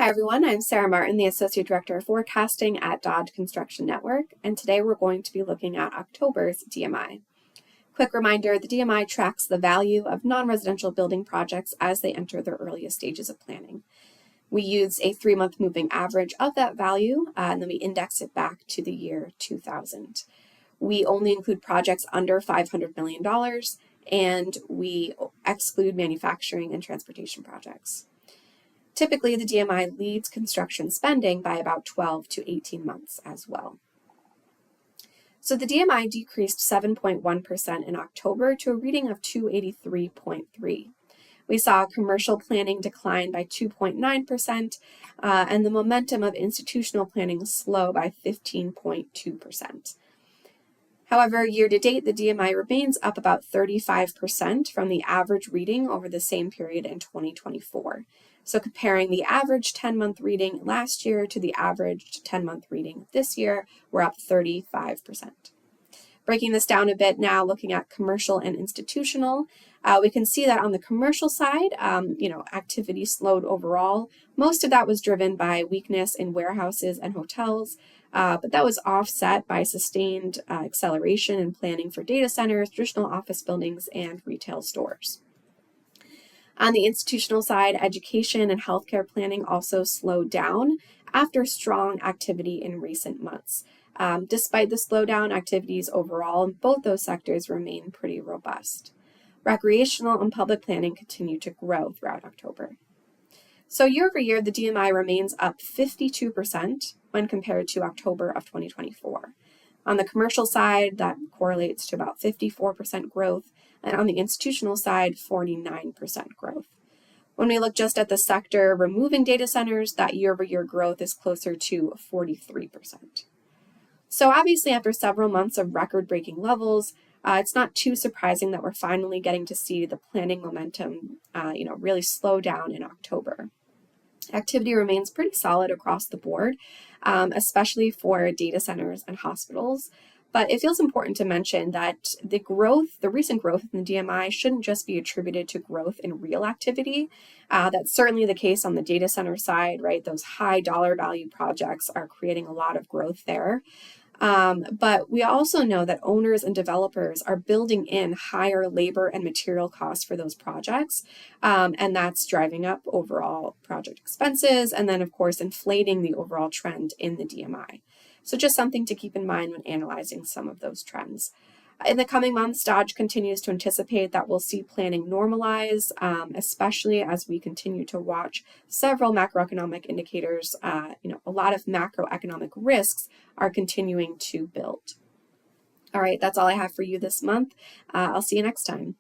Hi everyone, I'm Sarah Martin, the Associate Director of Forecasting at Dodge Construction Network, and today we're going to be looking at October's DMI. Quick reminder, the DMI tracks the value of non-residential building projects as they enter their earliest stages of planning. We use a 3-month moving average of that value, and then we index it back to the year 2000. We only include projects under $500 million, and we exclude manufacturing and transportation projects. Typically, the DMI leads construction spending by about 12 to 18 months as well. So the DMI decreased 7.1% in October to a reading of 283.3. We saw commercial planning decline by 2.9%, and the momentum of institutional planning slow by 15.2%. However, year-to-date, the DMI remains up about 35% from the average reading over the same period in 2024. So comparing the average 10-month reading last year to the average 10-month reading this year, we're up 35%. Breaking this down a bit now, looking at commercial and institutional, we can see that on the commercial side, activity slowed overall. Most of that was driven by weakness in warehouses and hotels, but that was offset by sustained acceleration in planning for data centers, traditional office buildings, and retail stores. On the institutional side, education and healthcare planning also slowed down after strong activity in recent months. Despite the slowdown, activities overall in both those sectors remain pretty robust. Recreational and public planning continue to grow throughout October. So year over year, the DMI remains up 52% when compared to October of 2024. On the commercial side, that correlates to about 54% growth, and on the institutional side, 49% growth. When we look just at the sector removing data centers, that year-over-year growth is closer to 43%. So obviously, after several months of record-breaking levels, it's not too surprising that we're finally getting to see the planning momentum, really slow down in October. Activity remains pretty solid across the board, especially for data centers and hospitals. But it feels important to mention that the recent growth in the DMI shouldn't just be attributed to growth in real activity. That's certainly the case on the data center side, right? Those high dollar value projects are creating a lot of growth there. But we also know that owners and developers are building in higher labor and material costs for those projects, and that's driving up overall project expenses and then, of course, inflating the overall trend in the DMI. So just something to keep in mind when analyzing some of those trends. In the coming months, Dodge continues to anticipate that we'll see planning normalize, especially as we continue to watch several macroeconomic indicators. A lot of macroeconomic risks are continuing to build. All right, that's all I have for you this month. I'll see you next time.